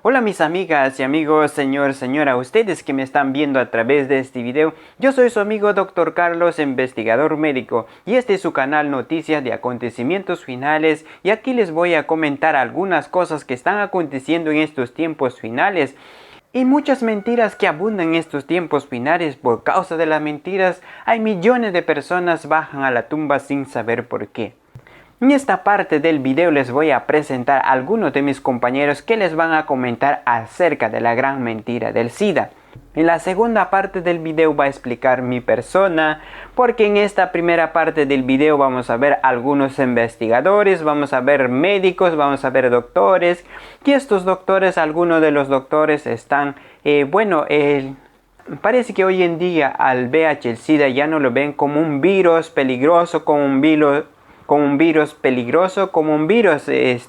Hola mis amigas y amigos, señora, ustedes que me están viendo a través de este video. Yo soy su amigo Dr. Carlos, investigador médico, y este es su canal Noticias de Acontecimientos Finales, y aquí les voy a comentar algunas cosas que están aconteciendo en estos tiempos finales. Y muchas mentiras que abundan en estos tiempos finales. Por causa de las mentiras, hay millones de personas bajan a la tumba sin saber por qué. En esta parte del video les voy a presentar a algunos de mis compañeros que les van a comentar acerca de la gran mentira del SIDA. En la segunda parte del video va a explicar mi persona, porque en esta primera parte del video vamos a ver algunos investigadores, vamos a ver médicos, vamos a ver doctores, y estos doctores, algunos de los doctores están, parece que hoy en día al VIH, el SIDA, ya no lo ven como un virus peligroso, como un virus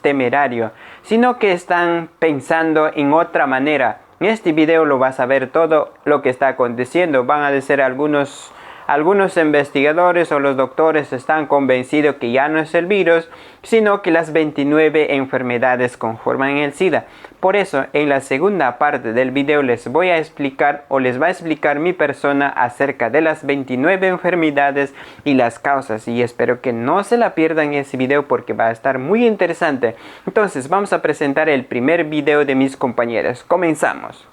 temerario, sino que están pensando en otra manera. En este video lo vas a ver todo lo que está aconteciendo. Van a decir algunos investigadores o los doctores están convencidos que ya no es el virus, sino que las 29 enfermedades conforman el SIDA. Por eso, en la segunda parte del video les va a explicar mi persona acerca de las 29 enfermedades y las causas. Y espero que no se la pierdan ese video porque va a estar muy interesante. Entonces, vamos a presentar el primer video de mis compañeros. Comenzamos.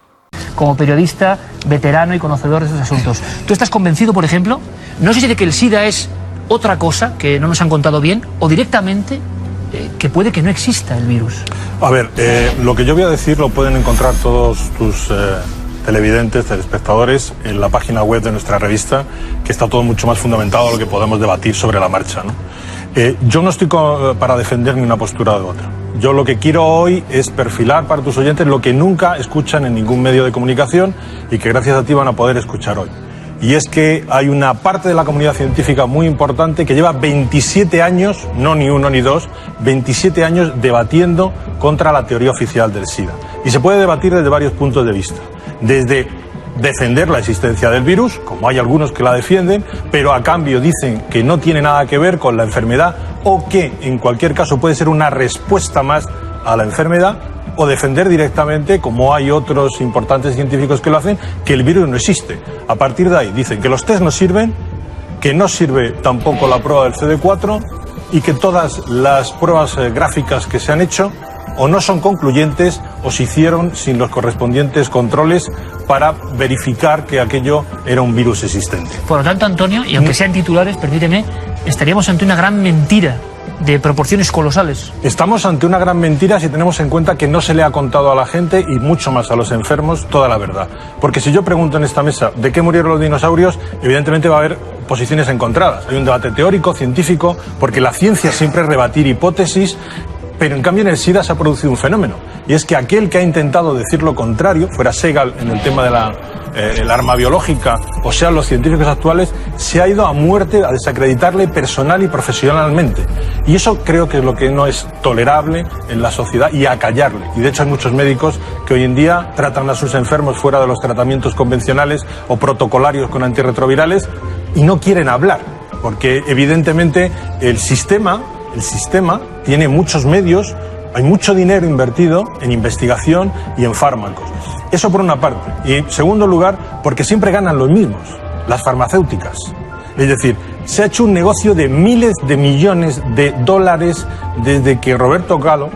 Como periodista veterano y conocedor de estos asuntos, ¿tú estás convencido, por ejemplo, no sé si de que el SIDA es otra cosa que no nos han contado bien, o directamente que puede que no exista el virus? A ver, lo que yo voy a decir lo pueden encontrar todos tus televidentes, telespectadores, en la página web de nuestra revista, que está todo mucho más fundamentado a lo que podemos debatir sobre la marcha, ¿no? Yo no estoy para defender ni una postura de otra. Yo lo que quiero hoy es perfilar para tus oyentes lo que nunca escuchan en ningún medio de comunicación y que gracias a ti van a poder escuchar hoy. Y es que hay una parte de la comunidad científica muy importante que lleva 27 años, no ni uno ni dos, 27 años debatiendo contra la teoría oficial del SIDA. Y se puede debatir desde varios puntos de vista. Desde defender la existencia del virus, como hay algunos que la defienden, pero a cambio dicen que no tiene nada que ver con la enfermedad o que en cualquier caso puede ser una respuesta más a la enfermedad, o defender directamente, como hay otros importantes científicos que lo hacen, que el virus no existe. A partir de ahí dicen que los test no sirven, que no sirve tampoco la prueba del CD4 y que todas las pruebas gráficas que se han hecho o no son concluyentes o se hicieron sin los correspondientes controles para verificar que aquello era un virus existente. Por lo tanto, Antonio, y aunque sean titulares, permíteme, estaríamos ante una gran mentira de proporciones colosales. Estamos ante una gran mentira si tenemos en cuenta que no se le ha contado a la gente y mucho más a los enfermos toda la verdad. Porque si yo pregunto en esta mesa de qué murieron los dinosaurios, evidentemente va a haber posiciones encontradas. Hay un debate teórico, científico, porque la ciencia siempre es rebatir hipótesis. Pero en cambio en el SIDA se ha producido un fenómeno, y es que aquel que ha intentado decir lo contrario, fuera Segal en el tema de el arma biológica, o sean los científicos actuales, se ha ido a muerte a desacreditarle personal y profesionalmente. Y eso creo que es lo que no es tolerable en la sociedad, y a callarle. Y de hecho hay muchos médicos que hoy en día tratan a sus enfermos fuera de los tratamientos convencionales o protocolarios con antirretrovirales y no quieren hablar, porque evidentemente el sistema tiene muchos medios, hay mucho dinero invertido en investigación y en fármacos. Eso por una parte. Y en segundo lugar, porque siempre ganan los mismos, las farmacéuticas. Es decir, se ha hecho un negocio de miles de millones de dólares desde que Robert Calo,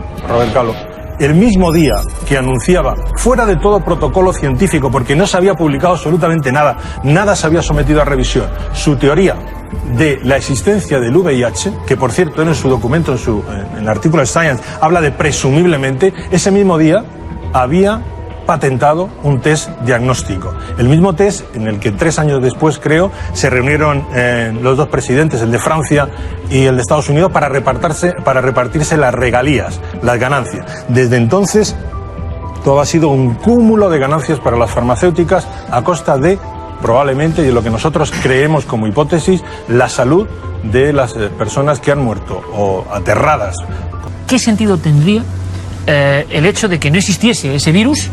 el mismo día que anunciaba, fuera de todo protocolo científico, porque no se había publicado absolutamente nada se había sometido a revisión, su teoría de la existencia del VIH, que por cierto en su documento, en el artículo de Science, habla de presumiblemente, ese mismo día había patentado un test diagnóstico. El mismo test en el que 3 años después, creo, se reunieron los dos presidentes, el de Francia y el de Estados Unidos, para repartirse las regalías, las ganancias. Desde entonces, todo ha sido un cúmulo de ganancias para las farmacéuticas a costa de, probablemente, y de lo que nosotros creemos como hipótesis, la salud de las personas que han muerto o aterradas. ¿Qué sentido tendría el hecho de que no existiese ese virus?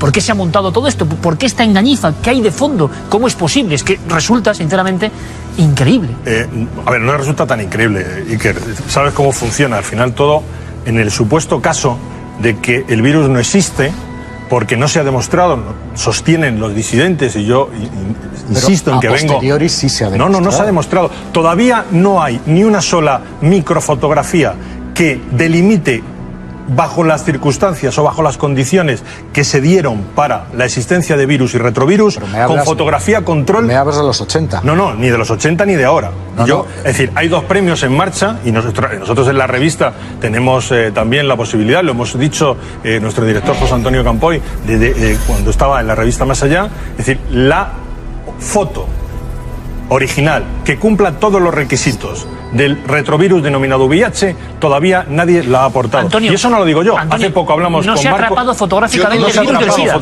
¿Por qué se ha montado todo esto? ¿Por qué esta engañifa? ¿Qué hay de fondo? ¿Cómo es posible? Es que resulta, sinceramente, increíble. A ver, no resulta tan increíble, Iker. ¿Sabes cómo funciona? Al final todo, en el supuesto caso de que el virus no existe, porque no se ha demostrado, sostienen los disidentes, y yo insisto en que vengo... A posteriori sí se ha demostrado. No se ha demostrado. Todavía no hay ni una sola microfotografía que delimite bajo las circunstancias o bajo las condiciones que se dieron para la existencia de virus y retrovirus, con fotografía control. Me hablas de los 80. No, ni de los 80 ni de ahora. Es decir, hay 2 premios en marcha y nosotros en la revista tenemos también la posibilidad, lo hemos dicho nuestro director José Antonio Campoy cuando estaba en la revista Más Allá, es decir, la foto original que cumpla todos los requisitos del retrovirus denominado VIH, todavía nadie la ha aportado. Antonio, y eso no lo digo yo. Antonio, Hace poco hablamos no con se ha Marco. atrapado fotográficamente el virus del SIDA.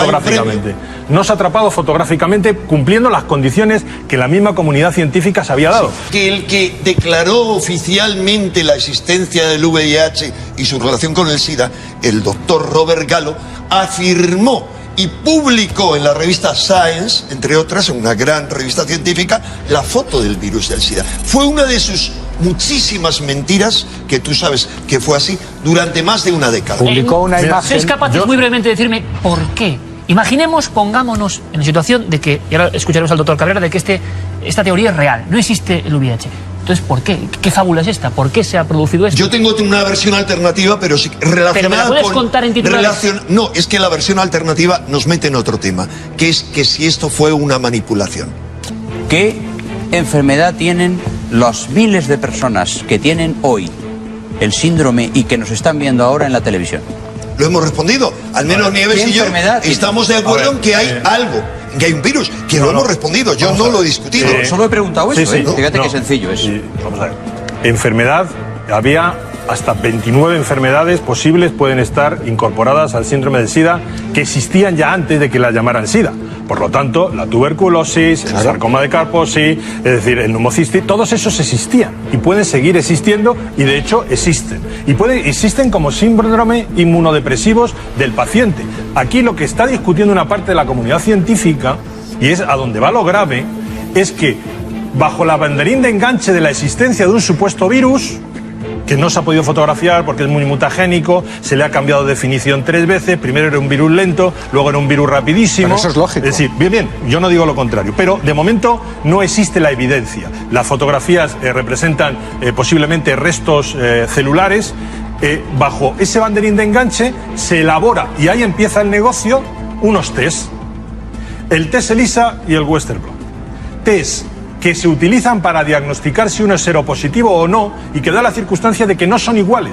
No se ha atrapado fotográficamente cumpliendo las condiciones que la misma comunidad científica se había dado. Que el que declaró oficialmente la existencia del VIH y su relación con el SIDA, el doctor Robert Gallo, afirmó y publicó en la revista Science, entre otras, en una gran revista científica, la foto del virus del SIDA. Fue una de sus muchísimas mentiras, que tú sabes que fue así, durante más de una década. Publicó una imagen... ¿Sois capaces muy brevemente de decirme por qué? Imaginemos, pongámonos en la situación de que, y ahora escucharemos al doctor Cabrera, de que esta teoría es real, no existe el VIH. Entonces, ¿por qué? ¿Qué fábula es esta? ¿Por qué se ha producido esto? Yo tengo una versión alternativa, pero sí relacionada ¿Pero me la puedes con... contar en titulares? No, es que la versión alternativa nos mete en otro tema, que es que si esto fue una manipulación. ¿Qué enfermedad tienen los miles de personas que tienen hoy el síndrome y que nos están viendo ahora en la televisión? Lo hemos respondido, al menos Nieves y yo estamos de acuerdo en que hay algo, que hay un virus, que lo hemos respondido, yo no lo he discutido. Solo he preguntado eso, sí. Fíjate qué sencillo es. Vamos a ver. Enfermedad, había hasta 29 enfermedades posibles pueden estar incorporadas al síndrome del SIDA que existían ya antes de que la llamaran SIDA. Por lo tanto, la tuberculosis, el sarcoma de Kaposi, es decir, el pneumocitis, todos esos existían y pueden seguir existiendo y de hecho existen. Y existen como síndrome inmunodepresivos del paciente. Aquí lo que está discutiendo una parte de la comunidad científica, y es a donde va lo grave, es que bajo la banderín de enganche de la existencia de un supuesto virus, que no se ha podido fotografiar porque es muy mutagénico, se le ha cambiado de definición 3 veces, primero era un virus lento, luego era un virus rapidísimo. Pero eso es lógico. Es decir, bien, yo no digo lo contrario, pero de momento no existe la evidencia. Las fotografías representan posiblemente restos celulares. Bajo ese banderín de enganche se elabora, y ahí empieza el negocio, unos test. El test ELISA y el Western blot. Test que se utilizan para diagnosticar si uno es seropositivo o no, y que da la circunstancia de que no son iguales.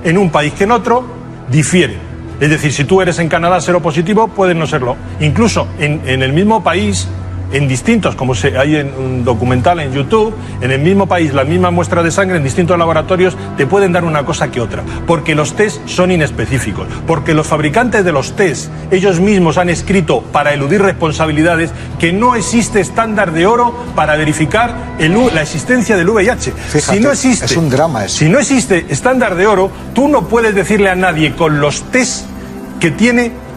En un país que en otro, difieren. Es decir, si tú eres en Canadá seropositivo, puedes no serlo. Incluso en el mismo país, en distintos, como hay en un documental en YouTube, en el mismo país, la misma muestra de sangre en distintos laboratorios te pueden dar una cosa que otra, porque los test son inespecíficos, porque los fabricantes de los test, ellos mismos han escrito, para eludir responsabilidades, que no existe estándar de oro para verificar la existencia del VIH. Fíjate, si no existe, es un drama eso. Si no existe estándar de oro, tú no puedes decirle a nadie con los test que tiene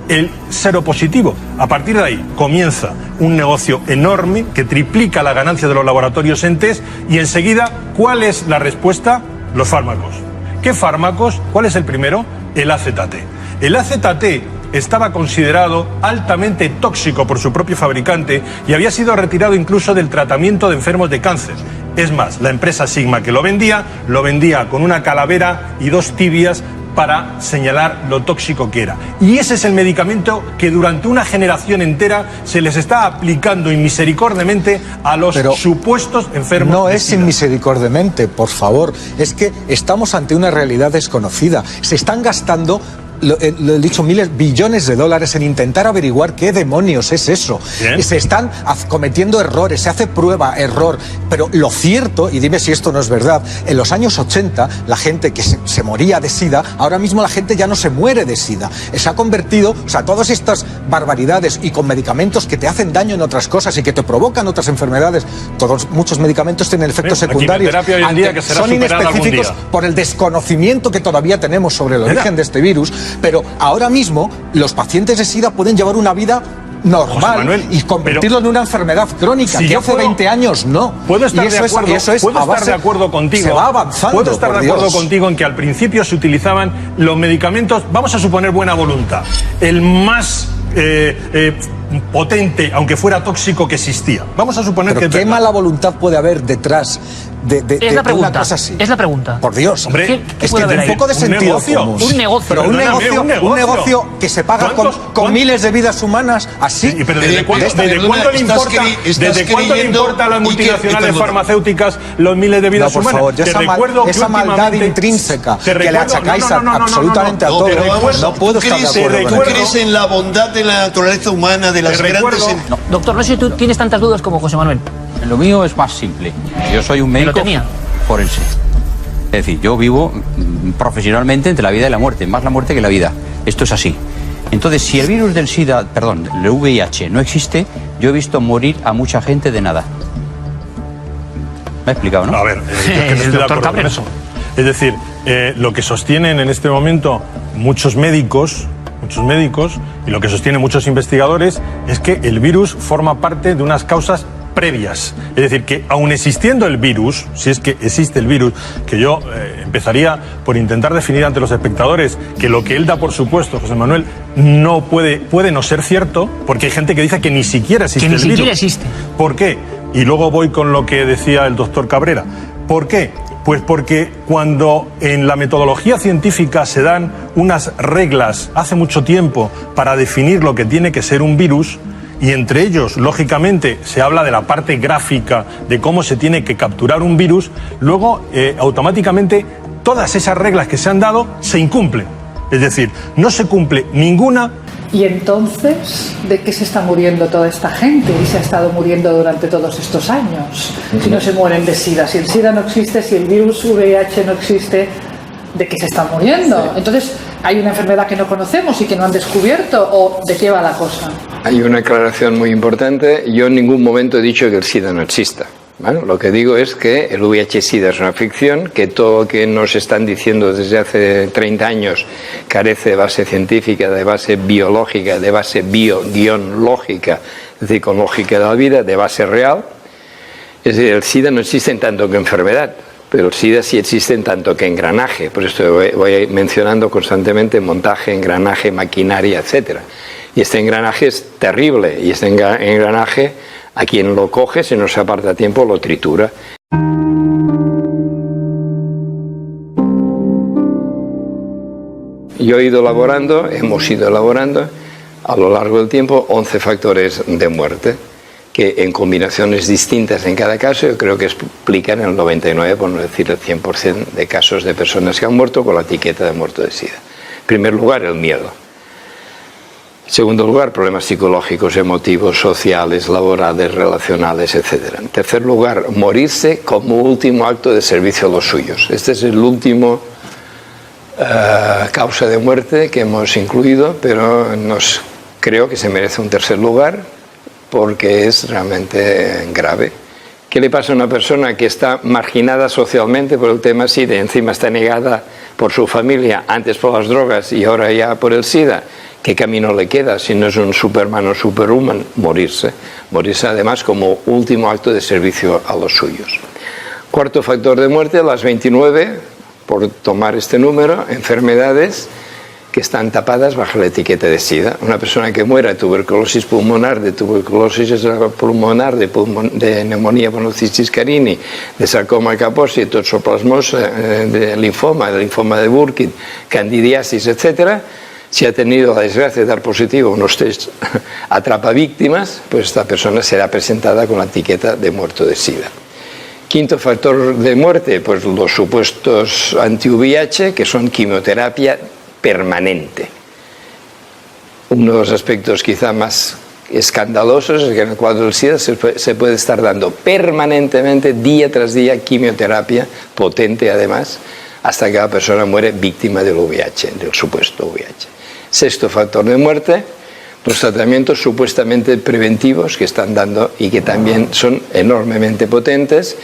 el seropositivo. A partir de ahí comienza un negocio enorme que triplica la ganancia de los laboratorios en test, y enseguida, ¿cuál es la respuesta? Los fármacos. ¿Qué fármacos? ¿Cuál es el primero? El AZT. El AZT estaba considerado altamente tóxico por su propio fabricante y había sido retirado incluso del tratamiento de enfermos de cáncer. Es más, la empresa Sigma que lo vendía con una calavera y 2 tibias para señalar lo tóxico que era. Y ese es el medicamento que durante una generación entera se les está aplicando inmisericordiamente a los supuestos enfermos. No es inmisericordiamente, por favor. Es que estamos ante una realidad desconocida. Se están gastando, lo he dicho, billones de dólares en intentar averiguar qué demonios es eso. Bien. Se están cometiendo errores, se hace prueba, error. Pero lo cierto, y dime si esto no es verdad, en los años 80 la gente que se moría de SIDA, ahora mismo la gente ya no se muere de SIDA. Se ha convertido, o sea, todas estas barbaridades y con medicamentos que te hacen daño en otras cosas y que te provocan otras enfermedades, muchos medicamentos tienen efectos secundarios. La quimioterapia hoy en día que será son superada inespecíficos algún día. por el desconocimiento que todavía tenemos sobre el origen de este virus. Pero ahora mismo los pacientes de SIDA pueden llevar una vida normal Manuel, y convertirlo en una enfermedad crónica, si que yo hace puedo- 20 años no. Puedo estar Y eso de acuerdo, eso es puedo a estar base- de acuerdo contigo. Se va avanzando. Puedo estar de por acuerdo Dios. contigo en que al principio se utilizaban los medicamentos, vamos a suponer buena voluntad, el más potente, aunque fuera tóxico, que existía. Vamos a suponer Pero que es qué verdad. mala voluntad puede haber detrás de Es la una pregunta. cosa así. Es la pregunta. Por Dios. Hombre, ¿Qué es puede que haber un ahí? poco de Un sentido negocio. común. Un negocio. Pero Perdóname, un negocio que se paga ¿Cuántos- con cuántos- miles de vidas humanas así. Sí, pero ¿desde cuándo, Perdona, desde cuándo le estás importa, estás desde cuándo le creyendo importa a las y que- multinacionales perdona. farmacéuticas los miles de No, vidas por humanas? favor, Te recuerdo que esa maldad últimamente- intrínseca te que le recuerdo- achacáis no, no, no, no, absolutamente no, no, a todo. te recuerdo- No puedo estar de ¿Crees, acuerdo con recuerdo- eso. ¿Crees en la bondad de la naturaleza humana, de las Te grandes... recuerdo- No, doctor, no sé si tú tienes tantas dudas como José Manuel. Lo mío es más simple. Yo soy un médico tenía. forense. Es decir, yo vivo profesionalmente entre la vida y la muerte, más la muerte que la vida. Esto es así. Entonces, si el virus del SIDA, perdón, el VIH no existe, yo he visto morir a mucha gente de nada. ¿Me he explicado, no? A ver, yo es que no estoy de Doctor acuerdo con Cabrera. eso. Es decir, lo que sostienen en este momento muchos médicos, y lo que sostienen muchos investigadores, es que el virus forma parte de unas causas previas. Es decir, que aun existiendo el virus, si es que existe el virus, que yo empezaría por intentar definir ante los espectadores que lo que él da por supuesto, José Manuel, no puede no ser cierto, porque hay gente que dice que ni siquiera existe Que ni el virus. siquiera existe. ¿Por qué? Y luego voy con lo que decía el doctor Cabrera. ¿Por qué? Pues porque cuando en la metodología científica se dan unas reglas hace mucho tiempo para definir lo que tiene que ser un virus, y entre ellos, lógicamente, se habla de la parte gráfica de cómo se tiene que capturar un virus, luego automáticamente todas esas reglas que se han dado se incumplen. Es decir, no se cumple ninguna. Y entonces, ¿de qué se está muriendo toda esta gente? Y se ha estado muriendo durante todos estos años. Si no se mueren de SIDA, si el SIDA no existe, si el virus VIH no existe, ¿de qué se están muriendo? Entonces, ¿hay una enfermedad que no conocemos y que no han descubierto? ¿O de qué va la cosa? Hay una aclaración muy importante. Yo en ningún momento he dicho que el SIDA no exista. ¿Vale? Lo que digo es que el VIH-Sida es una ficción, que todo lo que nos están diciendo desde hace 30 años carece de base científica, de base biológica, de base bio-lógica, es decir, con lógica de la vida, de base real. Es decir, el SIDA no existe en tanto que enfermedad, pero el SIDA sí existe en tanto que engranaje. Por esto voy mencionando constantemente montaje, engranaje, maquinaria, etc. Y este engranaje es terrible, y este engranaje, a quien lo coge, si no se aparta a tiempo, lo tritura. Yo he ido elaborando, hemos ido elaborando a lo largo del tiempo 11 factores de muerte, que en combinaciones distintas en cada caso yo creo que explican el 99, por no decir el 100% de casos de personas que han muerto con la etiqueta de muerto de SIDA. En primer lugar, el miedo. En segundo lugar, problemas psicológicos, emotivos, sociales, laborales, relacionales, etc. En tercer lugar, morirse como último acto de servicio a los suyos. Este es el último causa de muerte que hemos incluido, pero creo que se merece un tercer lugar porque es realmente grave. ¿Qué le pasa a una persona que está marginada socialmente por el tema SIDA y encima está negada por su familia, antes por las drogas y ahora ya por el SIDA? ¿Qué camino le queda si no es un Superman o Superwoman? Morirse. Morirse además como último acto de servicio a los suyos. Cuarto factor de muerte, las 29, por tomar este número, enfermedades que están tapadas bajo la etiqueta de SIDA. Una persona que muera de tuberculosis pulmonar, de tuberculosis pulmonar, de neumonía por Nocisis carini, de sarcoma Kaposi, de toxoplasmosis, de linfoma de Burkitt, candidiasis, etc., si ha tenido la desgracia de dar positivo a unos test atrapavíctimas, pues esta persona será presentada con la etiqueta de muerto de SIDA. Quinto factor de muerte, pues los supuestos anti-VIH, que son quimioterapia permanente. Uno de los aspectos quizá más escandalosos es que en el cuadro del SIDA se puede estar dando permanentemente, día tras día, quimioterapia, potente además, hasta que la persona muere víctima del VIH, del supuesto VIH. Sexto factor de muerte, los tratamientos supuestamente preventivos que están dando y que también son enormemente potentes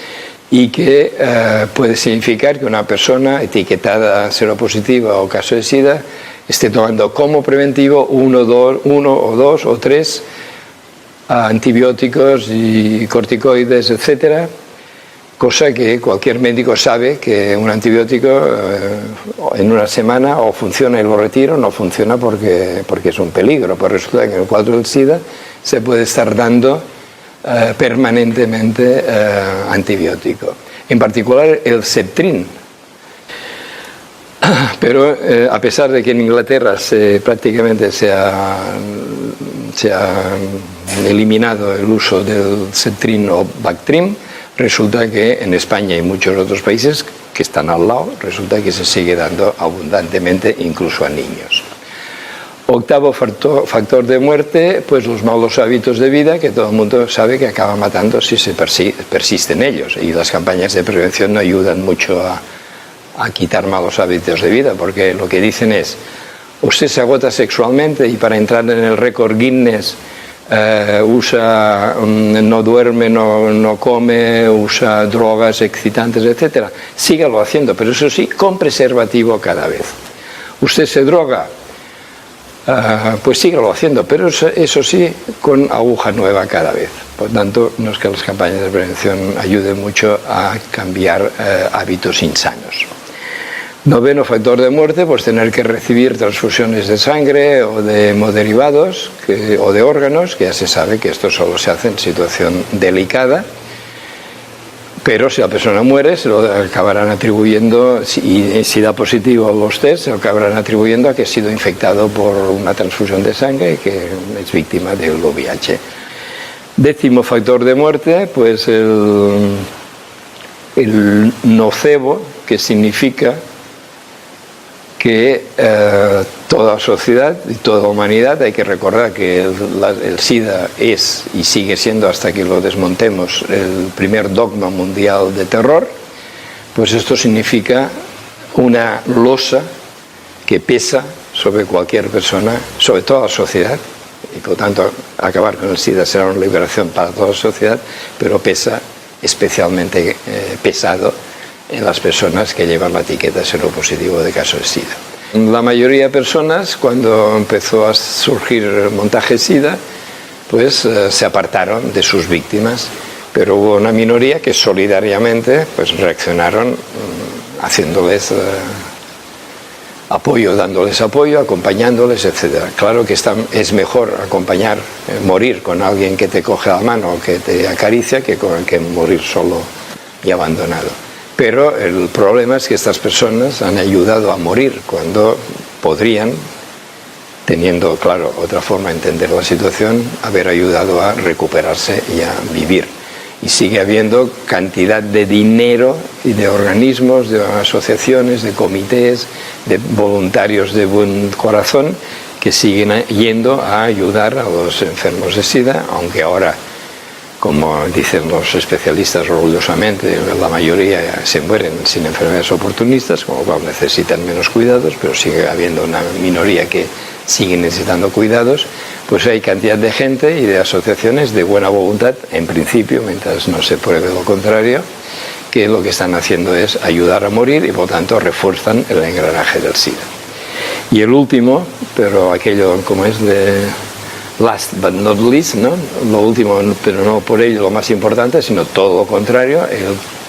y que puede significar que una persona etiquetada seropositiva o caso de SIDA esté tomando como preventivo uno o dos o tres a antibióticos y corticoides, etcétera, cosa que cualquier médico sabe que un antibiótico en una semana o funciona y lo retiro, no funciona porque es un peligro. Pues resulta que en el cuadro del SIDA se puede estar dando permanentemente antibiótico. En particular el Septrin. Pero a pesar de que en Inglaterra prácticamente se ha eliminado el uso del Septrin o Bactrim, resulta que en España y muchos otros países que están al lado, resulta que se sigue dando abundantemente incluso a niños. Octavo factor de muerte, pues los malos hábitos de vida, que todo el mundo sabe que acaba matando si se persiste en ellos. Y las campañas de prevención no ayudan mucho a quitar malos hábitos de vida, porque lo que dicen es, usted se agota sexualmente y para entrar en el récord Guinness no duerme, no come, usa drogas excitantes, etcétera. Sígalo haciendo, pero eso sí, con preservativo cada vez. Usted se droga, pues sígalo haciendo, pero eso sí, con aguja nueva cada vez. Por tanto, no es que las campañas de prevención ayuden mucho a cambiar hábitos insanos. Noveno factor de muerte, pues tener que recibir transfusiones de sangre o de hemoderivados o de órganos, que ya se sabe que esto solo se hace en situación delicada, pero si la persona muere se lo acabarán atribuyendo, si da positivo a los test, se lo acabarán atribuyendo a que ha sido infectado por una transfusión de sangre y que es víctima del VIH. Décimo factor de muerte, pues el nocebo, que significa que toda sociedad y toda humanidad, hay que recordar que el SIDA es y sigue siendo, hasta que lo desmontemos, el primer dogma mundial de terror, pues esto significa una losa que pesa sobre cualquier persona, sobre toda la sociedad, y por tanto acabar con el SIDA será una liberación para toda la sociedad, pero pesa especialmente pesado en las personas que llevan la etiqueta seropositivo de caso de SIDA. La mayoría de personas, cuando empezó a surgir el montaje SIDA, pues se apartaron de sus víctimas, pero hubo una minoría que solidariamente pues reaccionaron haciéndoles apoyo, dándoles apoyo, acompañándoles, etc. Claro que es mejor acompañar, morir con alguien que te coge la mano o que te acaricia que morir solo y abandonado. Pero el problema es que estas personas han ayudado a morir cuando podrían, teniendo, claro, otra forma de entender la situación, haber ayudado a recuperarse y a vivir. Y sigue habiendo cantidad de dinero y de organismos, de asociaciones, de comités, de voluntarios de buen corazón que siguen yendo a ayudar a los enfermos de SIDA, aunque ahora, como dicen los especialistas orgullosamente, la mayoría se mueren sin enfermedades oportunistas, con lo cual necesitan menos cuidados, pero sigue habiendo una minoría que sigue necesitando cuidados. Pues hay cantidad de gente y de asociaciones de buena voluntad, en principio, mientras no se pruebe lo contrario, que lo que están haciendo es ayudar a morir y por tanto refuerzan el engranaje del SIDA. Y el último, pero aquello como es de last but not least, ¿no? Lo último, pero no por ello lo más importante, sino todo lo contrario,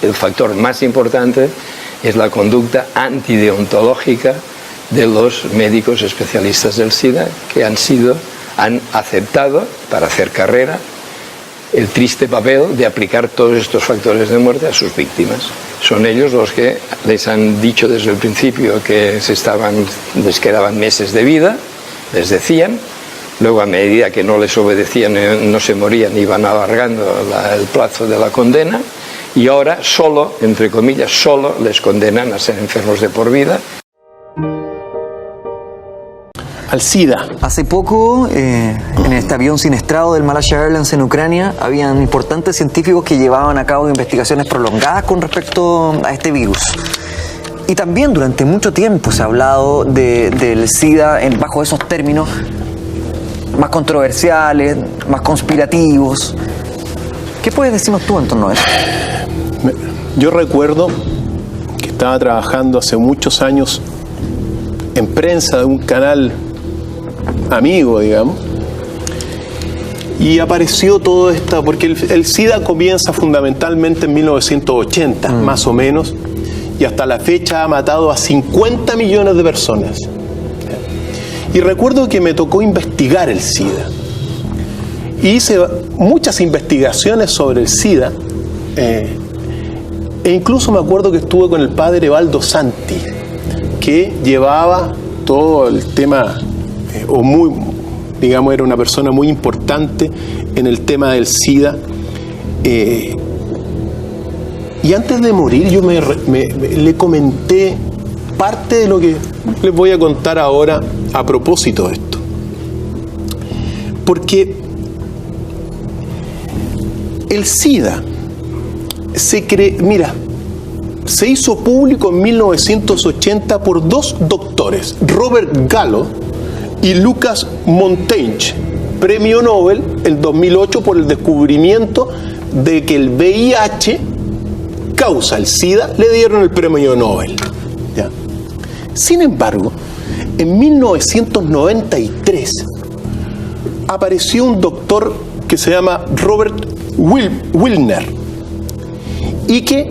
el factor más importante es la conducta antideontológica de los médicos especialistas del SIDA que han aceptado para hacer carrera el triste papel de aplicar todos estos factores de muerte a sus víctimas. Son ellos los que les han dicho desde el principio que les quedaban meses de vida, les decían. Luego, a medida que no les obedecían, no se morían, iban alargando el plazo de la condena, y ahora solo, entre comillas, solo les condenan a ser enfermos de por vida. Al SIDA. Hace poco, en este avión siniestrado del Malaysia Airlines en Ucrania, habían importantes científicos que llevaban a cabo investigaciones prolongadas con respecto a este virus. Y también durante mucho tiempo se ha hablado del SIDA bajo esos términos más controversiales, más conspirativos. ¿Qué puedes decirnos tú en torno a eso? Yo recuerdo que estaba trabajando hace muchos años en prensa de un canal amigo, digamos, Y apareció todo esto, porque el SIDA comienza fundamentalmente en 1980, más o menos, y hasta la fecha ha matado a 50 millones de personas. Y recuerdo que me tocó investigar el SIDA. Hice muchas investigaciones sobre el SIDA, e incluso me acuerdo que estuve con el padre Evaldo Santi, que llevaba todo el tema, era una persona muy importante en el tema del SIDA. Y antes de morir yo le comenté parte de lo que les voy a contar ahora a propósito de esto. Porque el SIDA se hizo público en 1980 por dos doctores, Robert Gallo y Lucas Montaigne, premio Nobel en 2008 por el descubrimiento de que el VIH causa el SIDA. Le dieron el premio Nobel. ¿Ya? Sin embargo, en 1993 apareció un doctor que se llama Robert Wilner y que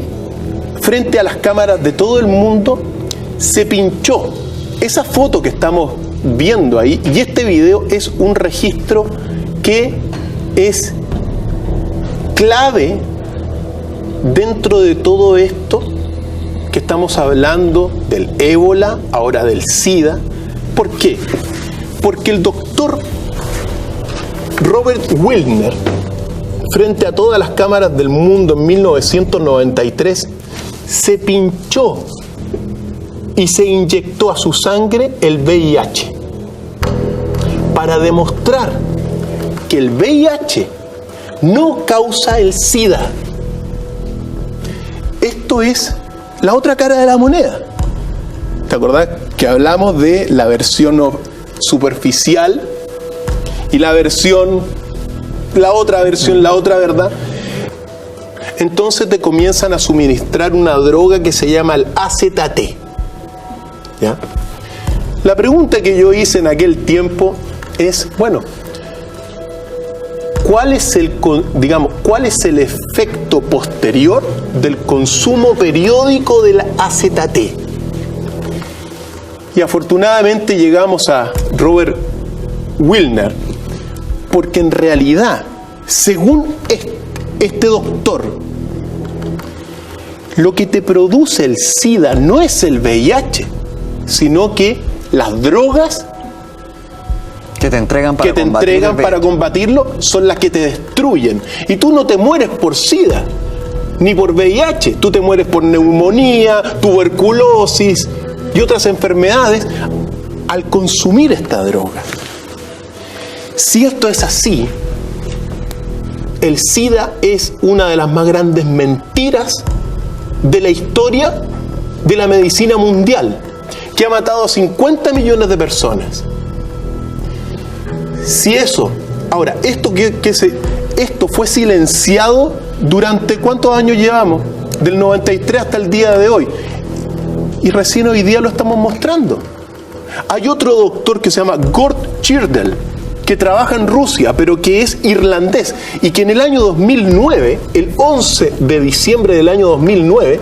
frente a las cámaras de todo el mundo se pinchó esa foto que estamos viendo ahí, y este video es un registro que es clave dentro de todo esto que estamos hablando del ébola, ahora del SIDA. ¿Por qué? Porque el doctor Robert Wilner, frente a todas las cámaras del mundo en 1993, se pinchó y se inyectó a su sangre el VIH para demostrar que el VIH no causa el SIDA. Esto es la otra cara de la moneda. ¿Te acordás que hablamos de la versión superficial y la otra verdad? Entonces te comienzan a suministrar una droga que se llama el AZT. ¿Ya? La pregunta que yo hice en aquel tiempo es, ¿cuál es el efecto posterior del consumo periódico del AZT? Y afortunadamente llegamos a Robert Wilner, porque en realidad, según este doctor, lo que te produce el SIDA no es el VIH, sino que las drogas que te entregan para combatirlo son las que te destruyen. Y tú no te mueres por SIDA ni por VIH, tú te mueres por neumonía, tuberculosis y otras enfermedades al consumir esta droga. Si esto es así, el SIDA es una de las más grandes mentiras de la historia de la medicina mundial, que ha matado a 50 millones de personas. Si eso, ahora, esto fue silenciado durante ¿cuántos años llevamos? Del 93 hasta el día de hoy. Y recién hoy día lo estamos mostrando. Hay otro doctor que se llama Gord Chirdel, que trabaja en Rusia, pero que es irlandés, y que en el año 2009, el 11 de diciembre del año 2009,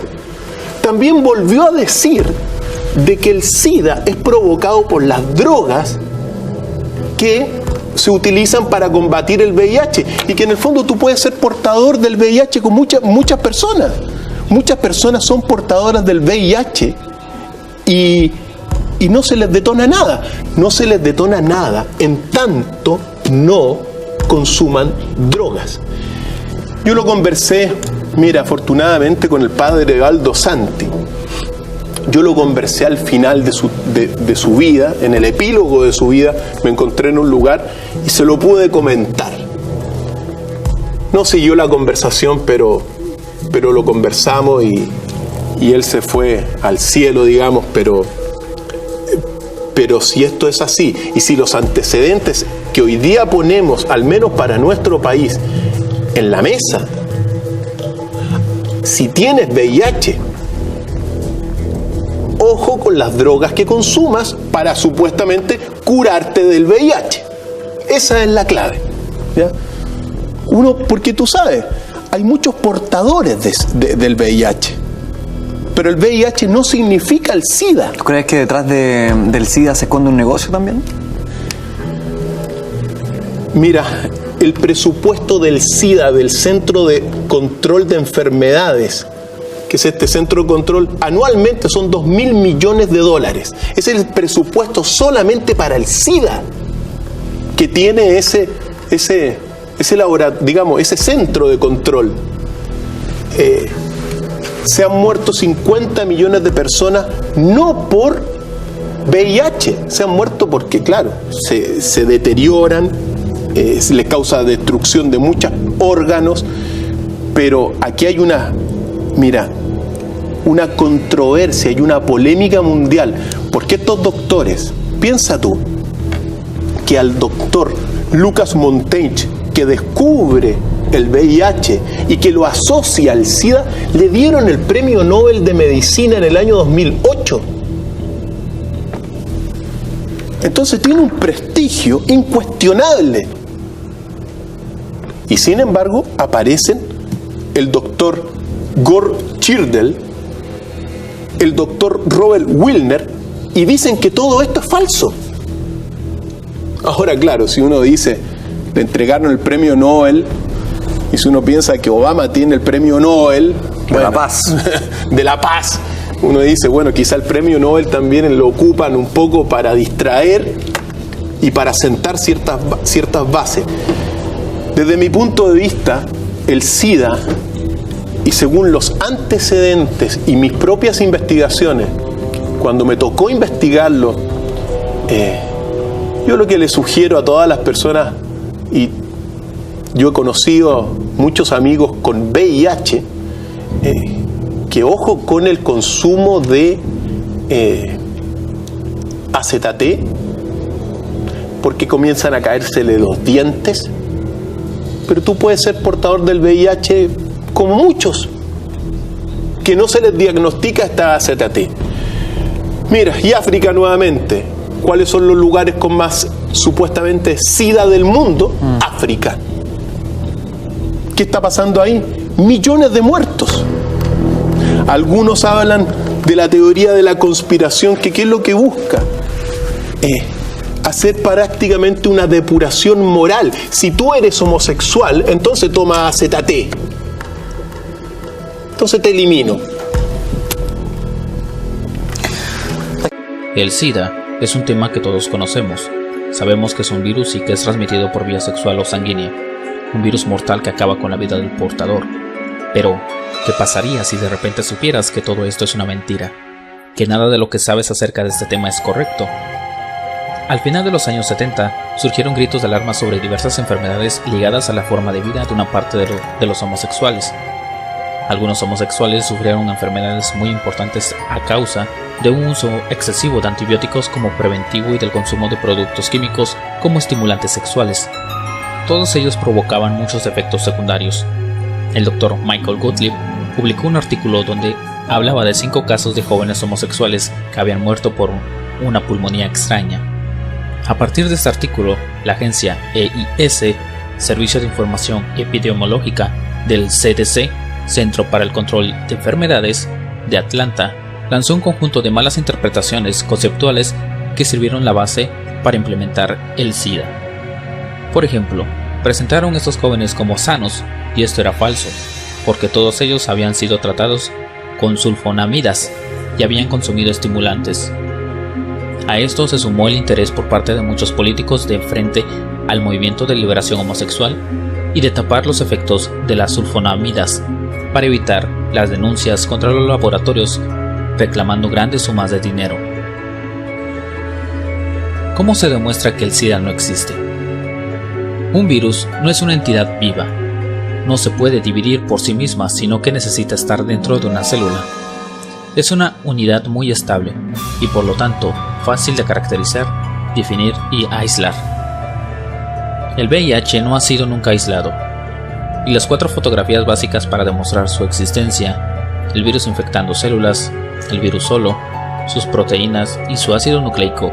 también volvió a decir de que el SIDA es provocado por las drogas que se utilizan para combatir el VIH, y que en el fondo tú puedes ser portador del VIH con muchas personas. Muchas personas son portadoras del VIH y no se les detona nada. No se les detona nada en tanto no consuman drogas. Yo lo conversé, afortunadamente con el padre Evaldo Santi. Yo lo conversé al final de su vida, en el epílogo de su vida, me encontré en un lugar y se lo pude comentar. No siguió la conversación, pero lo conversamos y él se fue al cielo, digamos, pero si esto es así, y si los antecedentes que hoy día ponemos, al menos para nuestro país, en la mesa, si tienes VIH, ojo con las drogas que consumas para supuestamente curarte del VIH. Esa es la clave, ¿ya? Porque tú sabes, hay muchos portadores del VIH. Pero el VIH no significa el SIDA. ¿Tú crees que detrás del SIDA se esconde un negocio también? Mira, el presupuesto del SIDA, del Centro de Control de Enfermedades, que es este centro de control, anualmente son $2.000 millones. Es el presupuesto solamente para el SIDA que tiene ese centro de control. Se han muerto 50 millones de personas, no por VIH, se han muerto porque, claro, se deterioran, se les causa destrucción de muchos órganos, pero aquí hay una controversia y una polémica mundial, porque estos doctores, piensa tú, que al doctor Lucas Montage, que descubre el VIH y que lo asocia al SIDA, le dieron el Premio Nobel de Medicina en el año 2008. Entonces tiene un prestigio incuestionable. Y sin embargo aparecen el doctor Gore Childel, el doctor Robert Wilner, y dicen que todo esto es falso. Ahora, claro, si uno dice, le entregaron el Premio Nobel, y si uno piensa que Obama tiene el Premio Nobel de la paz, de la paz, uno dice, bueno, quizá el Premio Nobel también lo ocupan un poco para distraer y para sentar ciertas bases. Desde mi punto de vista, el SIDA, y según los antecedentes y mis propias investigaciones, cuando me tocó investigarlo, yo lo que le sugiero a todas las personas, y yo he conocido muchos amigos con VIH, que ojo con el consumo de acetate, porque comienzan a caérsele los dientes. Pero tú puedes ser portador del VIH como muchos, que no se les diagnostica esta acetate. Mira, y África nuevamente. ¿Cuáles son los lugares con más supuestamente SIDA del mundo? África. ¿Qué está pasando ahí? Millones de muertos. Algunos hablan de la teoría de la conspiración, que ¿qué es lo que busca? Hacer prácticamente una depuración moral. Si tú eres homosexual, entonces toma acetate. Entonces te elimino. El SIDA es un tema que todos conocemos. Sabemos que es un virus y que es transmitido por vía sexual o sanguínea. Un virus mortal que acaba con la vida del portador. Pero, ¿qué pasaría si de repente supieras que todo esto es una mentira? Que nada de lo que sabes acerca de este tema es correcto. Al final de los años 70, surgieron gritos de alarma sobre diversas enfermedades ligadas a la forma de vida de una parte de los homosexuales. Algunos homosexuales sufrieron enfermedades muy importantes a causa de un uso excesivo de antibióticos como preventivo y del consumo de productos químicos como estimulantes sexuales. Todos ellos provocaban muchos efectos secundarios. El doctor Michael Gottlieb publicó un artículo donde hablaba de 5 casos de jóvenes homosexuales que habían muerto por una pulmonía extraña. A partir de este artículo, la agencia EIS, Servicio de Información Epidemiológica del CDC, Centro para el Control de Enfermedades, de Atlanta, lanzó un conjunto de malas interpretaciones conceptuales que sirvieron la base para implementar el SIDA. Por ejemplo, presentaron a estos jóvenes como sanos, y esto era falso, porque todos ellos habían sido tratados con sulfonamidas y habían consumido estimulantes. A esto se sumó el interés por parte de muchos políticos de frente al movimiento de liberación homosexual y de tapar los efectos de las sulfonamidas para evitar las denuncias contra los laboratorios reclamando grandes sumas de dinero. ¿Cómo se demuestra que el SIDA no existe? Un virus no es una entidad viva. No se puede dividir por sí misma, sino que necesita estar dentro de una célula. Es una unidad muy estable y por lo tanto fácil de caracterizar, definir y aislar. El VIH no ha sido nunca aislado, y las 4 fotografías básicas para demostrar su existencia, el virus infectando células, el virus solo, sus proteínas y su ácido nucleico,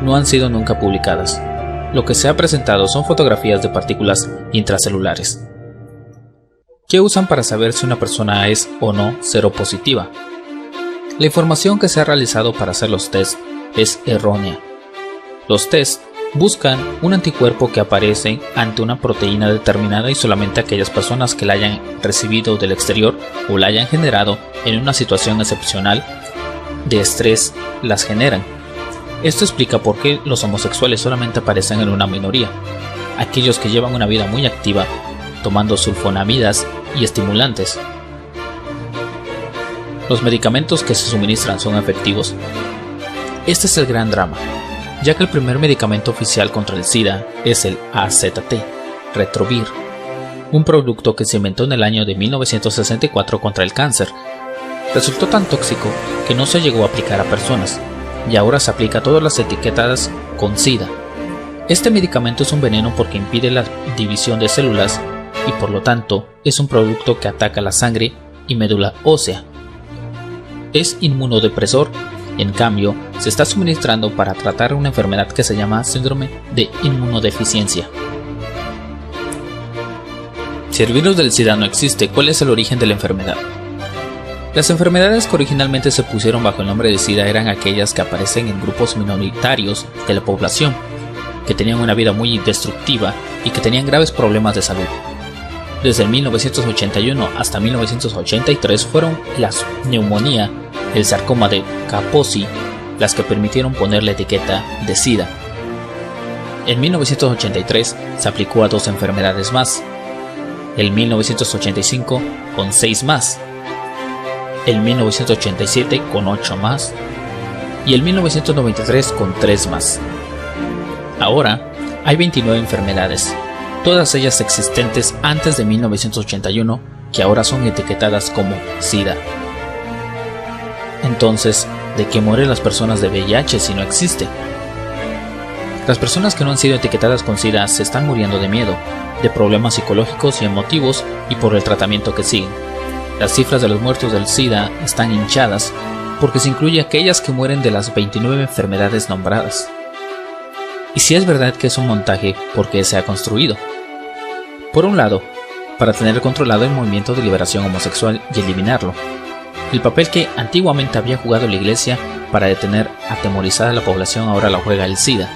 no han sido nunca publicadas. Lo que se ha presentado son fotografías de partículas intracelulares. ¿Qué usan para saber si una persona es o no seropositiva? La información que se ha realizado para hacer los test es errónea. Los test buscan un anticuerpo que aparece ante una proteína determinada y solamente aquellas personas que la hayan recibido del exterior o la hayan generado en una situación excepcional de estrés las generan. Esto explica por qué los homosexuales solamente aparecen en una minoría. Aquellos que llevan una vida muy activa, tomando sulfonamidas y estimulantes. Los medicamentos que se suministran son efectivos. Este es el gran drama, ya que el primer medicamento oficial contra el SIDA es el AZT, Retrovir, un producto que se inventó en el año de 1964 contra el cáncer. Resultó tan tóxico que no se llegó a aplicar a personas, y ahora se aplica a todas las etiquetadas con SIDA. Este medicamento es un veneno porque impide la división de células y por lo tanto es un producto que ataca la sangre y médula ósea. Es inmunodepresor, en cambio se está suministrando para tratar una enfermedad que se llama síndrome de inmunodeficiencia. Si el virus del SIDA no existe, ¿cuál es el origen de la enfermedad? Las enfermedades que originalmente se pusieron bajo el nombre de SIDA eran aquellas que aparecen en grupos minoritarios de la población, que tenían una vida muy destructiva y que tenían graves problemas de salud. Desde el 1981 hasta 1983 fueron la neumonía, el sarcoma de Kaposi, las que permitieron poner la etiqueta de SIDA. En 1983 se aplicó a 2 enfermedades más, el 1985 con 6 más, el 1987 con 8 más y el 1993 con 3 más. Ahora hay 29 enfermedades, todas ellas existentes antes de 1981, que ahora son etiquetadas como SIDA. Entonces, ¿de qué mueren las personas de VIH si no existe? Las personas que no han sido etiquetadas con SIDA se están muriendo de miedo, de problemas psicológicos y emotivos y por el tratamiento que siguen. Las cifras de los muertos del SIDA están hinchadas porque se incluye aquellas que mueren de las 29 enfermedades nombradas. Y si es verdad que es un montaje, ¿por qué se ha construido? Por un lado, para tener controlado el movimiento de liberación homosexual y eliminarlo. El papel que antiguamente había jugado la Iglesia para detener atemorizada a la población ahora la juega el SIDA.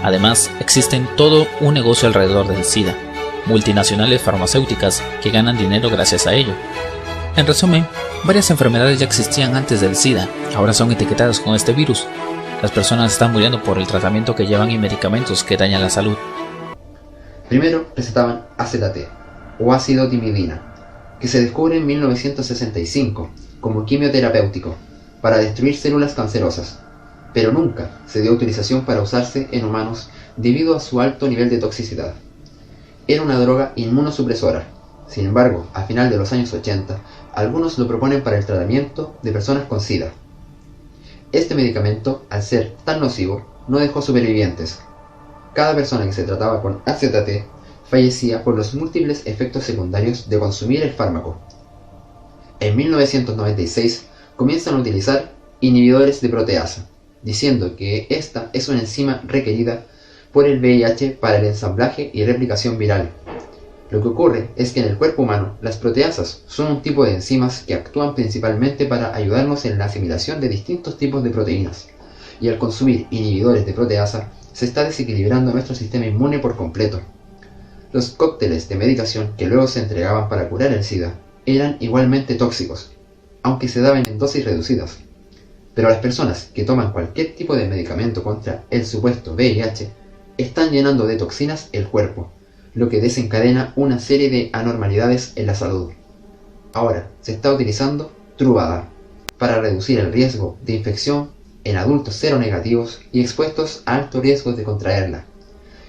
Además, existe todo un negocio alrededor del SIDA, multinacionales farmacéuticas que ganan dinero gracias a ello. En resumen, varias enfermedades ya existían antes del SIDA, ahora son etiquetadas con este virus. Las personas están muriendo por el tratamiento que llevan y medicamentos que dañan la salud. Primero recetaban AZT, o ácido timidina, que se descubre en 1965 como quimioterapéutico para destruir células cancerosas, pero nunca se dio autorización para usarse en humanos debido a su alto nivel de toxicidad. Era una droga inmunosupresora. Sin embargo, a final de los años 80, algunos lo proponen para el tratamiento de personas con SIDA. Este medicamento, al ser tan nocivo, no dejó supervivientes. Cada persona que se trataba con AZT fallecía por los múltiples efectos secundarios de consumir el fármaco. En 1996 comienzan a utilizar inhibidores de proteasa, diciendo que esta es una enzima requerida por el VIH para el ensamblaje y replicación viral. Lo que ocurre es que en el cuerpo humano las proteasas son un tipo de enzimas que actúan principalmente para ayudarnos en la asimilación de distintos tipos de proteínas, y al consumir inhibidores de proteasa se está desequilibrando nuestro sistema inmune por completo. Los cócteles de medicación que luego se entregaban para curar el SIDA eran igualmente tóxicos, aunque se daban en dosis reducidas. Pero las personas que toman cualquier tipo de medicamento contra el supuesto VIH están llenando de toxinas el cuerpo, lo que desencadena una serie de anormalidades en la salud. Ahora se está utilizando Truvada para reducir el riesgo de infección en adultos seronegativos y expuestos a alto riesgo de contraerla.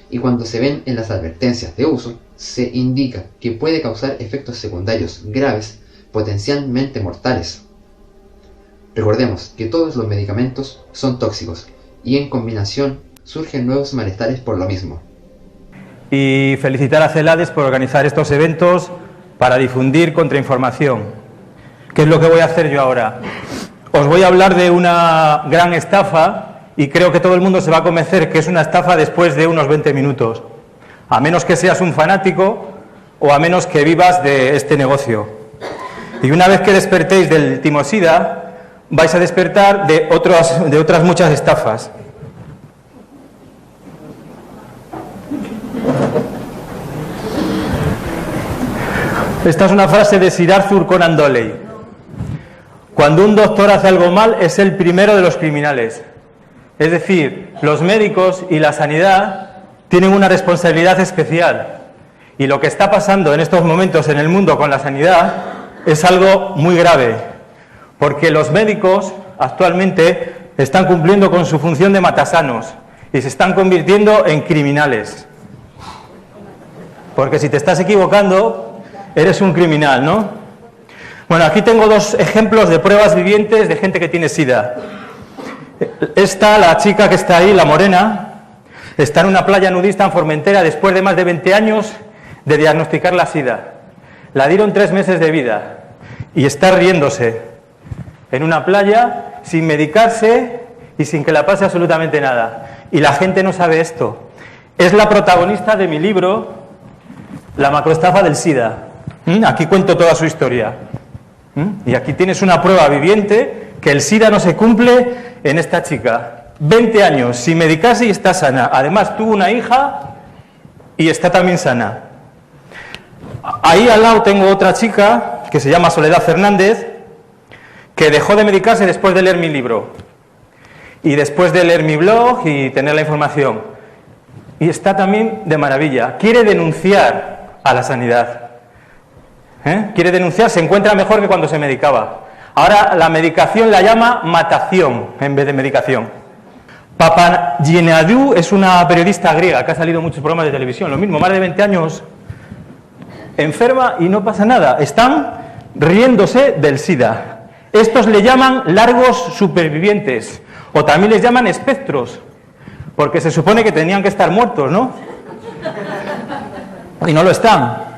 Y cuando se ven en las advertencias de uso, se indica que puede causar efectos secundarios graves, potencialmente mortales. Recordemos que todos los medicamentos son tóxicos y en combinación surgen nuevos malestares por lo mismo. Y felicitar a Celades por organizar estos eventos para difundir contrainformación. ¿Qué es lo que voy a hacer yo ahora? Os voy a hablar de una gran estafa y creo que todo el mundo se va a convencer que es una estafa después de unos 20 minutos. A menos que seas un fanático, o a menos que vivas de este negocio. Y una vez que despertéis del timosida, vais a despertar de otras muchas estafas. Esta es una frase de Sir Arthur Conan Doyle. Cuando un doctor hace algo mal, es el primero de los criminales. Es decir, los médicos y la sanidad tienen una responsabilidad especial. Y lo que está pasando en estos momentos en el mundo con la sanidad es algo muy grave. Porque los médicos actualmente están cumpliendo con su función de matasanos y se están convirtiendo en criminales. Porque si te estás equivocando, eres un criminal, ¿no? Bueno, aquí tengo dos ejemplos de pruebas vivientes de gente que tiene SIDA. Esta, la chica que está ahí, la morena, está en una playa nudista en Formentera después de más de 20 años de diagnosticar la SIDA. La dieron 3 meses de vida y está riéndose en una playa sin medicarse y sin que la pase absolutamente nada. Y la gente no sabe esto. Es la protagonista de mi libro, La macroestafa del SIDA. Aquí cuento toda su historia. Y aquí tienes una prueba viviente que el SIDA no se cumple en esta chica. 20 años sin medicarse y está sana. Además tuvo una hija y está también sana. Ahí al lado tengo otra chica que se llama Soledad Fernández, que dejó de medicarse después de leer mi libro y después de leer mi blog y tener la información. Y está también de maravilla. Quiere denunciar a la sanidad. Quiere denunciar, se encuentra mejor que cuando se medicaba. Ahora la medicación la llama matación en vez de medicación. Papagiannidou es una periodista griega que ha salido en muchos programas de televisión. Lo mismo, más de 20 años enferma y no pasa nada. Están riéndose del SIDA. Estos le llaman largos supervivientes o también les llaman espectros, porque se supone que tenían que estar muertos, ¿no? Y no lo están.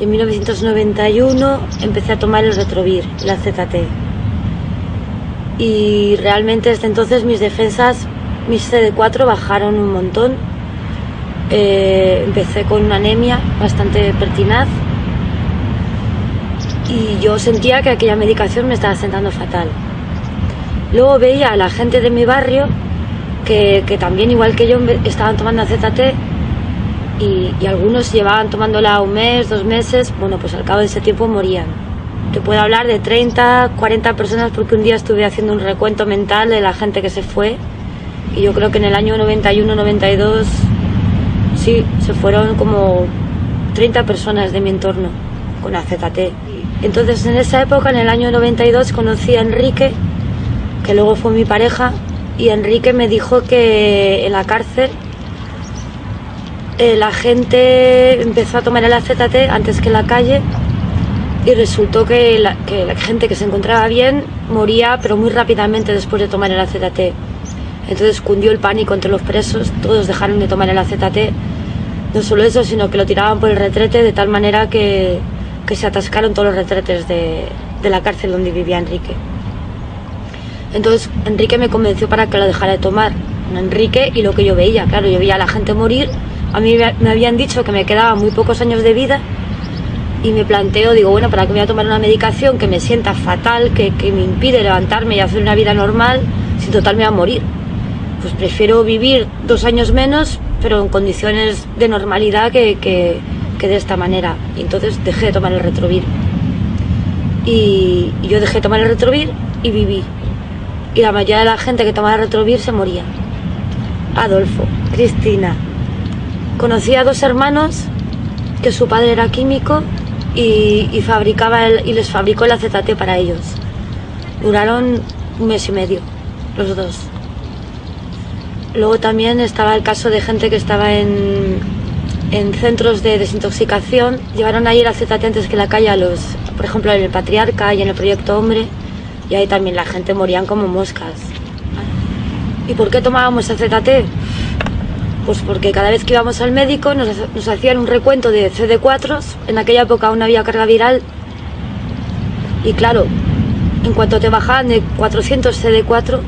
En 1991 empecé a tomar el Retrovir, la ZT. Y realmente desde entonces mis defensas, mis CD4 bajaron un montón. Empecé con una anemia bastante pertinaz. Y yo sentía que aquella medicación me estaba sentando fatal. Luego veía a la gente de mi barrio que también, igual que yo, estaban tomando ZT. Y algunos llevaban tomándola 1 mes, 2 meses, bueno, pues al cabo de ese tiempo morían. Te puedo hablar de 30, 40 personas porque un día estuve haciendo un recuento mental de la gente que se fue y yo creo que en el año 91, 92, sí, se fueron como 30 personas de mi entorno con la ZT. Entonces en esa época, en el año 92, conocí a Enrique, que luego fue mi pareja, y Enrique me dijo que en la cárcel la gente empezó a tomar el AZT antes que en la calle y resultó que la gente que se encontraba bien moría, pero muy rápidamente después de tomar el AZT. Entonces cundió el pánico entre los presos, todos dejaron de tomar el AZT. No solo eso, sino que lo tiraban por el retrete de tal manera que se atascaron todos los retretes de la cárcel donde vivía Enrique. Entonces Enrique me convenció para que lo dejara de tomar. Enrique y lo que yo veía, claro, yo veía a la gente morir. A mí me habían dicho que me quedaban muy pocos años de vida y me planteo, digo, bueno, ¿para qué voy a tomar una medicación que me sienta fatal, que me impide levantarme y hacer una vida normal, si total me va a morir? Pues prefiero vivir 2 años menos, pero en condiciones de normalidad que de esta manera. Y entonces dejé de tomar el Retrovir. Y yo dejé de tomar el Retrovir y viví. Y la mayoría de la gente que tomaba el Retrovir se moría. Adolfo, Cristina. Conocí a 2 hermanos que su padre era químico y les fabricó el AZT para ellos. Duraron 1 mes y medio, los 2. Luego también estaba el caso de gente que estaba en centros de desintoxicación. Llevaron ahí el AZT antes que la calle por ejemplo, en el Patriarca y en el Proyecto Hombre, y ahí también la gente morían como moscas. ¿Y por qué tomábamos AZT? Pues porque cada vez que íbamos al médico nos hacían un recuento de CD4s, en aquella época aún no había carga viral, y claro, en cuanto te bajaban de 400 CD4,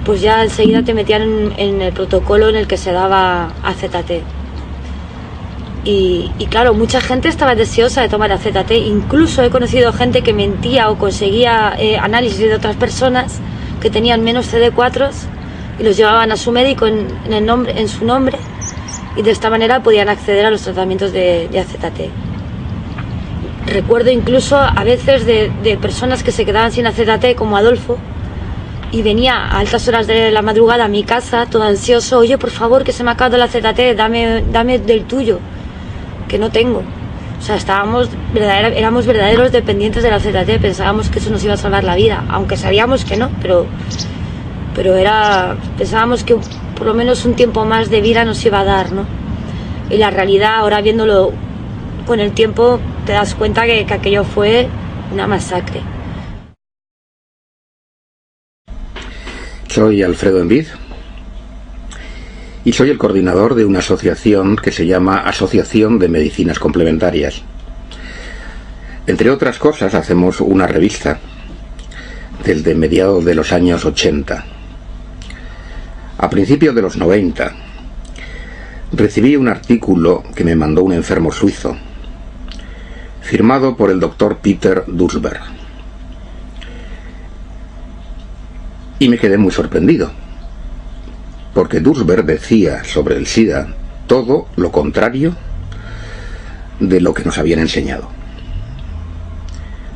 pues ya enseguida te metían en el protocolo en el que se daba AZT. Y claro, mucha gente estaba deseosa de tomar AZT, incluso he conocido gente que mentía o conseguía análisis de otras personas que tenían menos CD4 y los llevaban a su médico en su nombre, y de esta manera podían acceder a los tratamientos de AZT. Recuerdo incluso a veces de personas que se quedaban sin AZT, como Adolfo, y venía a altas horas de la madrugada a mi casa todo ansioso: oye, por favor, que se me ha acabado el AZT, dame del tuyo, que no tengo. O sea, éramos verdaderos dependientes del AZT, pensábamos que eso nos iba a salvar la vida, aunque sabíamos que no, pero pensábamos que por lo menos un tiempo más de vida nos iba a dar, ¿no? Y la realidad, ahora viéndolo con el tiempo, te das cuenta que aquello fue una masacre. Soy Alfredo Envid y soy el coordinador de una asociación que se llama Asociación de Medicinas Complementarias. Entre otras cosas, hacemos una revista desde mediados de los años 80. A principios de los 90 recibí un artículo que me mandó un enfermo suizo, firmado por el doctor Peter Duesberg. Y me quedé muy sorprendido, porque Duesberg decía sobre el SIDA todo lo contrario de lo que nos habían enseñado.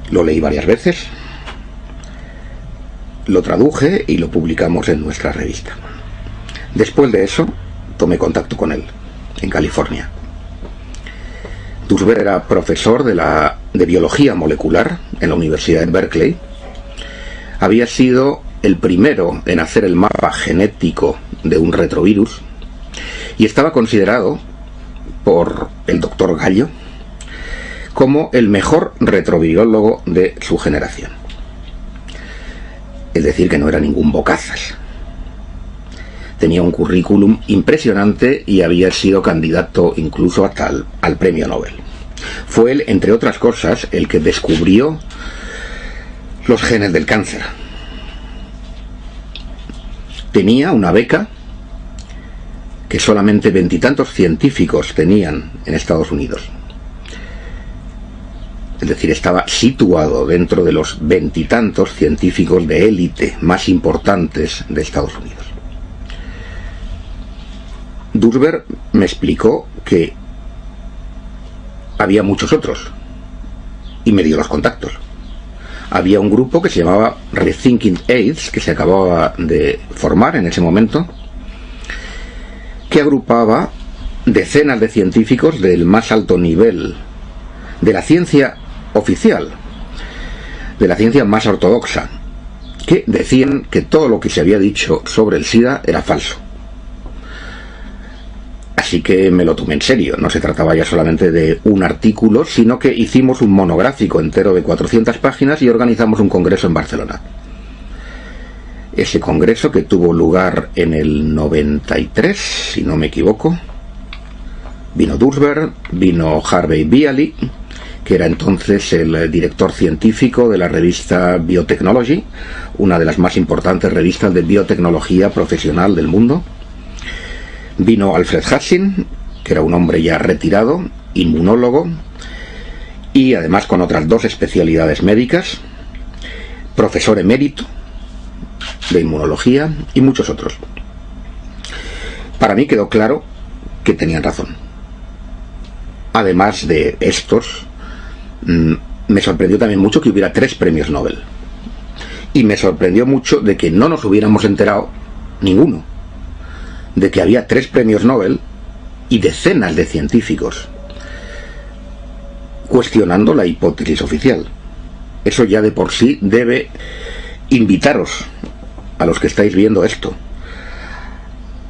Lo leí varias veces, lo traduje y lo publicamos en nuestra revista. Después de eso, tomé contacto con él, en California. Duesberg era profesor de biología molecular en la Universidad de Berkeley. Había sido el primero en hacer el mapa genético de un retrovirus y estaba considerado por el doctor Gallo como el mejor retrovirólogo de su generación. Es decir, que no era ningún bocazas. Tenía un currículum impresionante y había sido candidato incluso hasta al premio Nobel. Fue él, entre otras cosas, el que descubrió los genes del cáncer. Tenía una beca que solamente 20 y tantos científicos tenían en Estados Unidos. Es decir, estaba situado dentro de los 20 y tantos científicos de élite más importantes de Estados Unidos. Duesberg me explicó que había muchos otros y me dio los contactos. Había un grupo que se llamaba Rethinking AIDS, que se acababa de formar en ese momento, que agrupaba decenas de científicos del más alto nivel de la ciencia oficial, de la ciencia más ortodoxa, que decían que todo lo que se había dicho sobre el SIDA era falso. Así que me lo tomé en serio. No se trataba ya solamente de un artículo, sino que hicimos un monográfico entero de 400 páginas y organizamos un congreso en Barcelona. Ese congreso, que tuvo lugar en el 93, si no me equivoco, vino Duesberg, vino Harvey Bialy, que era entonces el director científico de la revista Biotechnology, una de las más importantes revistas de biotecnología profesional del mundo. Vino Alfred Hassin, que era un hombre ya retirado, inmunólogo, y además con otras 2 especialidades médicas, profesor emérito de inmunología y muchos otros. Para mí quedó claro que tenían razón. Además de estos, me sorprendió también mucho que hubiera 3 premios Nobel. Y me sorprendió mucho de que no nos hubiéramos enterado ninguno de que había 3 premios Nobel y decenas de científicos cuestionando la hipótesis oficial. Eso ya de por sí debe invitaros, a los que estáis viendo esto,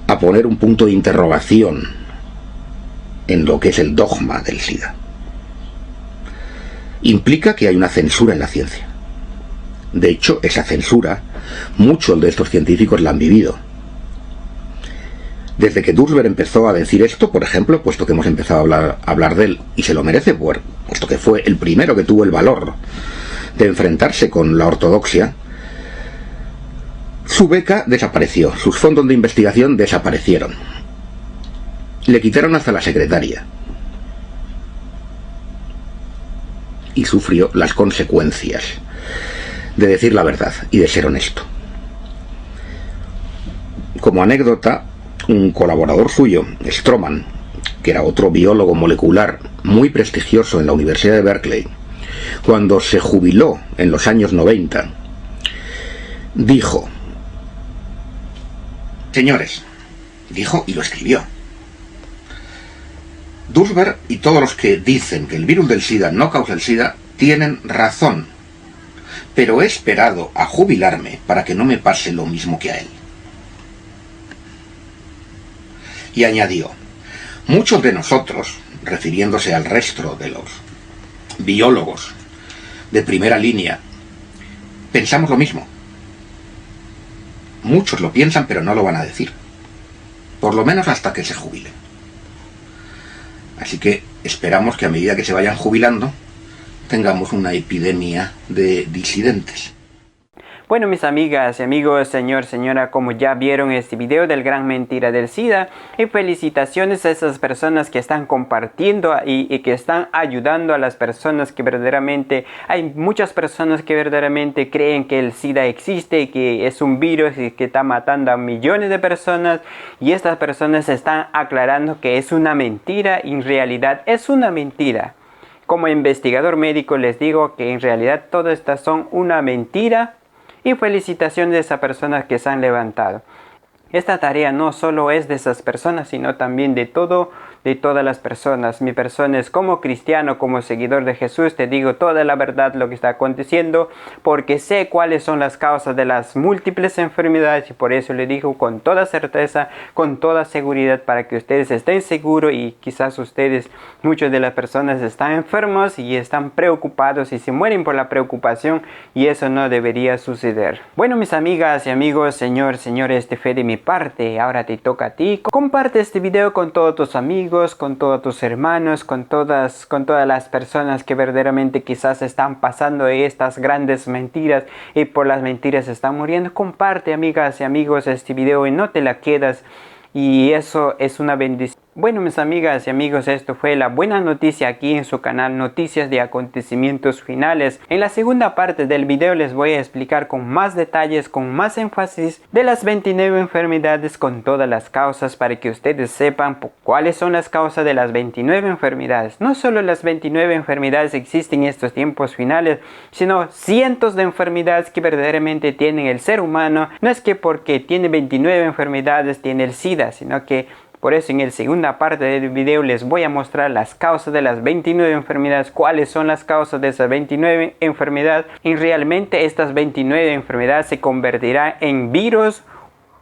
a poner un punto de interrogación en lo que es el dogma del SIDA. Implica que hay una censura en la ciencia. De hecho, esa censura, muchos de estos científicos la han vivido. Desde que Duesberg empezó a decir esto, por ejemplo, puesto que hemos empezado a hablar de él, y se lo merece, puesto que fue el primero que tuvo el valor de enfrentarse con la ortodoxia, Su beca desapareció, sus fondos de investigación desaparecieron. Le quitaron hasta la secretaria. Y sufrió las consecuencias de decir la verdad y de ser honesto. Como anécdota, un colaborador suyo, Stroman, que era otro biólogo molecular muy prestigioso en la Universidad de Berkeley, cuando se jubiló en los años 90, dijo: señores, dijo y lo escribió, Dursberg y todos los que dicen que el virus del SIDA no causa el SIDA tienen razón, pero he esperado a jubilarme para que no me pase lo mismo que a él. Y añadió: muchos de nosotros, refiriéndose al resto de los biólogos de primera línea, pensamos lo mismo. Muchos lo piensan, pero no lo van a decir. Por lo menos hasta que se jubilen. Así que esperamos que a medida que se vayan jubilando, tengamos una epidemia de disidentes. Bueno, mis amigas y amigos, señor, señora, como ya vieron este video del gran mentira del SIDA, y felicitaciones a esas personas que están compartiendo y que están ayudando a las personas que verdaderamente, hay muchas personas que verdaderamente creen que el SIDA existe, que es un virus y que está matando a millones de personas, y estas personas están aclarando que es una mentira y en realidad es una mentira. Como investigador médico les digo que en realidad todas estas son una mentira. Y felicitaciones a esas personas que se han levantado. Esta tarea no solo es de esas personas, sino también de todas las personas. Mi persona es como cristiano, como seguidor de Jesús, te digo toda la verdad lo que está aconteciendo, porque sé cuáles son las causas de las múltiples enfermedades y por eso le digo con toda certeza, con toda seguridad, para que ustedes estén seguros y quizás ustedes, muchas de las personas están enfermos y están preocupados y se mueren por la preocupación y eso no debería suceder. Bueno, mis amigas y amigos, señor, este fue de mi parte, ahora te toca a ti. Comparte este video con todos tus amigos, con todos tus hermanos, con todas las personas que verdaderamente quizás están pasando estas grandes mentiras y por las mentiras están muriendo. Comparte, amigas y amigos, este video y no te la quedas, y eso es una bendición. Bueno, mis amigas y amigos, esto fue la buena noticia aquí en su canal Noticias de Acontecimientos Finales. En la segunda parte del video les voy a explicar con más detalles, con más énfasis de las 29 enfermedades con todas las causas, para que ustedes sepan cuáles son las causas de las 29 enfermedades. No solo las 29 enfermedades existen en estos tiempos finales, sino cientos de enfermedades que verdaderamente tienen el ser humano. No es que porque tiene 29 enfermedades tiene el SIDA, sino que por eso en la segunda parte del video les voy a mostrar las causas de las 29 enfermedades, cuáles son las causas de esas 29 enfermedades y realmente estas 29 enfermedades se convertirán en virus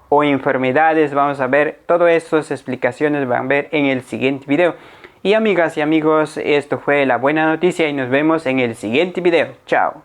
o enfermedades. Vamos a ver todas estas explicaciones, van a ver en el siguiente video. Y amigas y amigos, esto fue la buena noticia y nos vemos en el siguiente video. Chao.